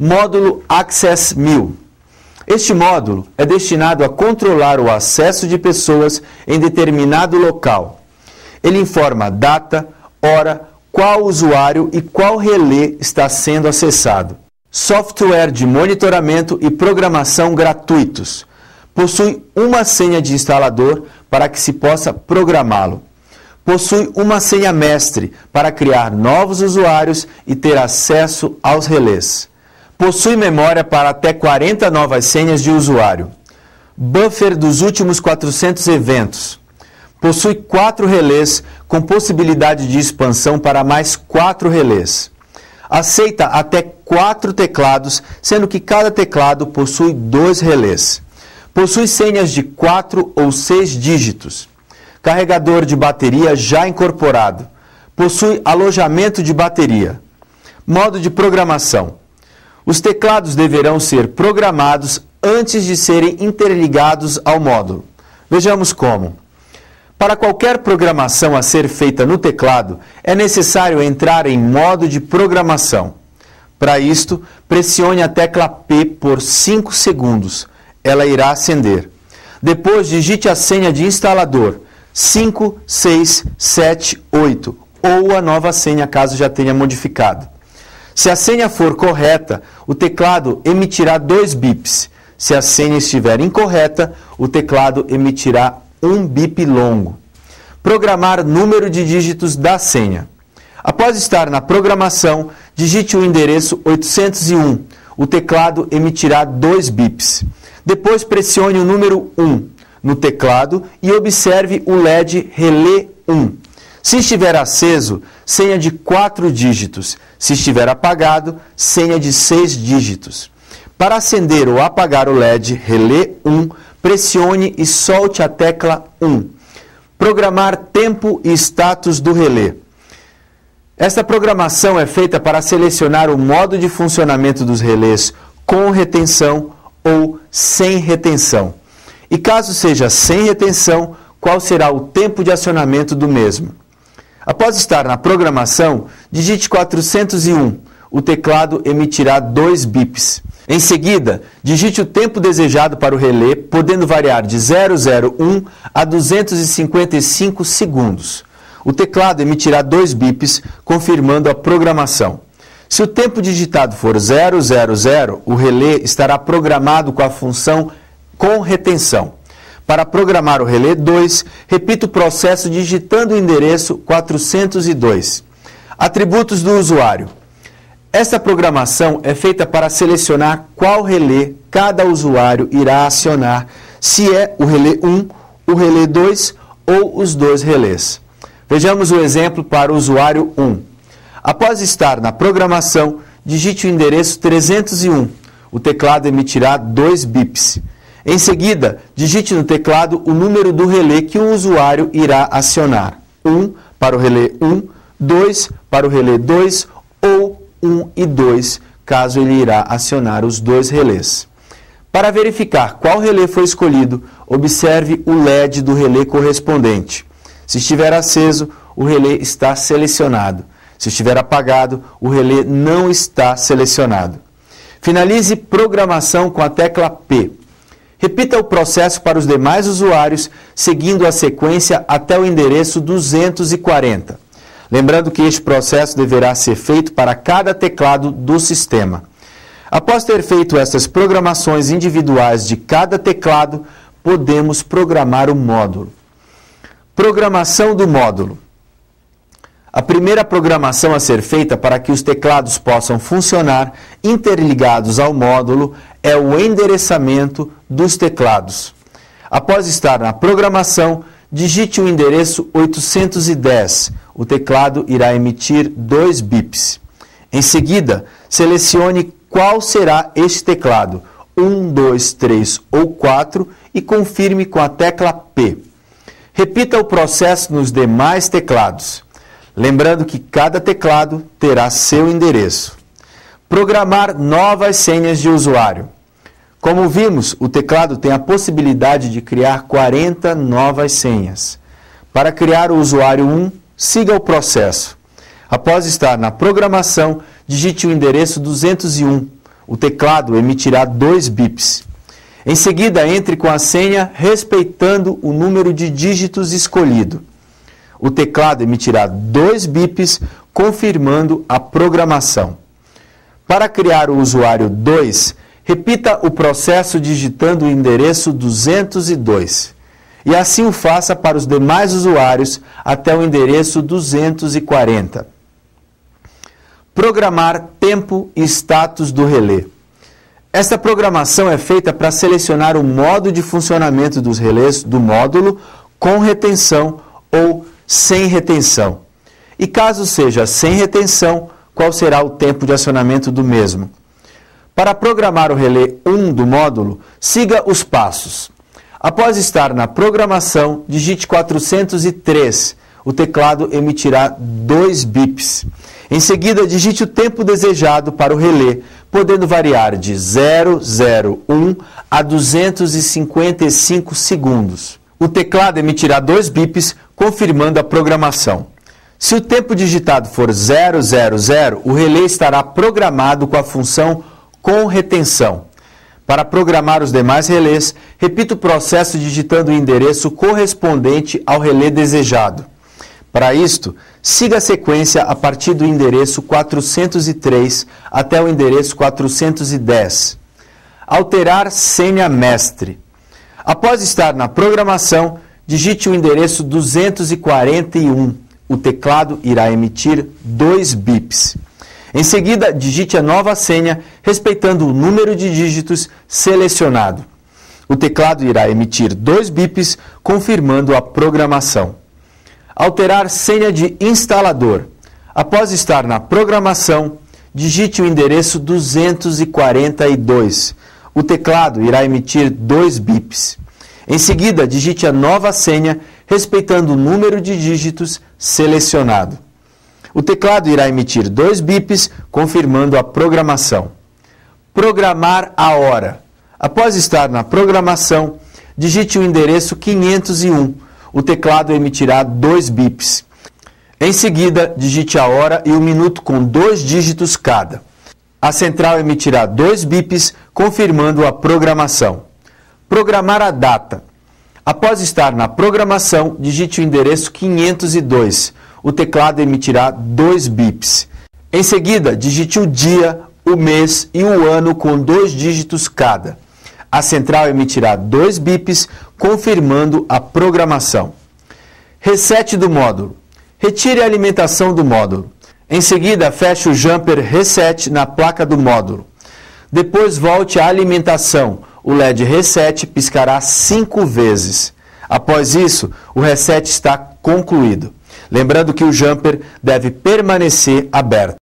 Módulo Access 1000. Este módulo é destinado a controlar o acesso de pessoas em determinado local. Ele informa a data, hora, qual usuário e qual relé está sendo acessado. Software de monitoramento e programação gratuitos. Possui uma senha de instalador para que se possa programá-lo. Possui uma senha mestre para criar novos usuários e ter acesso aos relés. Possui memória para até 40 novas senhas de usuário. Buffer dos últimos 400 eventos. Possui 4 relés com possibilidade de expansão para mais 4 relés. Aceita até 4 teclados, sendo que cada teclado possui 2 relés. Possui senhas de 4 ou 6 dígitos. Carregador de bateria já incorporado. Possui alojamento de bateria. Modo de programação. Os teclados deverão ser programados antes de serem interligados ao módulo. Vejamos como. Para qualquer programação a ser feita no teclado, é necessário entrar em modo de programação. Para isto, pressione a tecla P por 5 segundos. Ela irá acender. Depois, digite a senha de instalador 5, 6, 7, 8 ou a nova senha caso já tenha modificado. Se a senha for correta, o teclado emitirá 2 bips. Se a senha estiver incorreta, o teclado emitirá um bip longo. Programar número de dígitos da senha. Após estar na programação, digite o endereço 801. O teclado emitirá 2 bips. Depois pressione o número 1 no teclado e observe o LED Relé 1. Se estiver aceso, senha de 4 dígitos. Se estiver apagado, senha de 6 dígitos. Para acender ou apagar o LED Relé 1, pressione e solte a tecla 1. Programar tempo e status do relé. Esta programação é feita para selecionar o modo de funcionamento dos relés com retenção ou sem retenção. E caso seja sem retenção, qual será o tempo de acionamento do mesmo. Após estar na programação, digite 401. O teclado emitirá 2 bips. Em seguida, digite o tempo desejado para o relé, podendo variar de 001 a 255 segundos. O teclado emitirá 2 bips, confirmando a programação. Se o tempo digitado for 000, o relé estará programado com a função com retenção. Para programar o relé 2, repita o processo digitando o endereço 402. Atributos do usuário. Esta programação é feita para selecionar qual relé cada usuário irá acionar, se é o relé 1, o relé 2 ou os 2 relés. Vejamos o exemplo para o usuário 1. Após estar na programação, digite o endereço 301. O teclado emitirá 2 bips. Em seguida, digite no teclado o número do relé que o usuário irá acionar. 1 para o relé 1, 2 para o relé 2 ou 1 e 2, caso ele irá acionar os 2 relés. Para verificar qual relé foi escolhido, observe o LED do relé correspondente. Se estiver aceso, o relé está selecionado. Se estiver apagado, o relé não está selecionado. Finalize programação com a tecla P. Repita o processo para os demais usuários, seguindo a sequência até o endereço 240. Lembrando que este processo deverá ser feito para cada teclado do sistema. Após ter feito essas programações individuais de cada teclado, podemos programar o módulo. Programação do módulo. A primeira programação a ser feita para que os teclados possam funcionar interligados ao módulo é o endereçamento dos teclados. Após estar na programação, digite o endereço 810. O teclado irá emitir 2 bips. Em seguida, selecione qual será este teclado, 1, 2, 3 ou 4 e confirme com a tecla P. Repita o processo nos demais teclados. Lembrando que cada teclado terá seu endereço. Programar novas senhas de usuário. Como vimos, o teclado tem a possibilidade de criar 40 novas senhas. Para criar o usuário 1, siga o processo. Após estar na programação, digite o endereço 201. O teclado emitirá 2 bips. Em seguida, entre com a senha respeitando o número de dígitos escolhido. O teclado emitirá 2 bips, confirmando a programação. Para criar o usuário 2, repita o processo digitando o endereço 202. E assim o faça para os demais usuários até o endereço 240. Programar tempo e status do relé. Esta programação é feita para selecionar o modo de funcionamento dos relés do módulo com retenção ou sem retenção. E caso seja sem retenção, qual será o tempo de acionamento do mesmo? Para programar o relé 1 do módulo, siga os passos. Após estar na programação, digite 403. O teclado emitirá 2 bips. Em seguida, digite o tempo desejado para o relé, podendo variar de 001 a 255 segundos. O teclado emitirá 2 bips, confirmando a programação. Se o tempo digitado for 000, o relé estará programado com a função com retenção. Para programar os demais relés, repita o processo digitando o endereço correspondente ao relé desejado. Para isto, siga a sequência a partir do endereço 403 até o endereço 410. Alterar senha mestre. Após estar na programação, digite o endereço 241. O teclado irá emitir 2 bips. Em seguida, digite a nova senha, respeitando o número de dígitos selecionado. O teclado irá emitir 2 bips, confirmando a programação. Alterar senha de instalador. Após estar na programação, digite o endereço 242. O teclado irá emitir 2 bips. Em seguida, digite a nova senha, respeitando o número de dígitos selecionado. O teclado irá emitir 2 bips, confirmando a programação. Programar a hora. Após estar na programação, digite o endereço 501. O teclado emitirá 2 bips. Em seguida, digite a hora e o minuto com 2 dígitos cada. A central emitirá 2 bips, confirmando a programação. Programar a data. Após estar na programação, digite o endereço 502. O teclado emitirá 2 bips. Em seguida, digite o dia, o mês e o ano com 2 dígitos cada. A central emitirá 2 bips, confirmando a programação. Reset do módulo. Retire a alimentação do módulo. Em seguida, feche o jumper Reset na placa do módulo. Depois volte à alimentação. O LED Reset piscará 5 vezes. Após isso, o reset está concluído. Lembrando que o jumper deve permanecer aberto.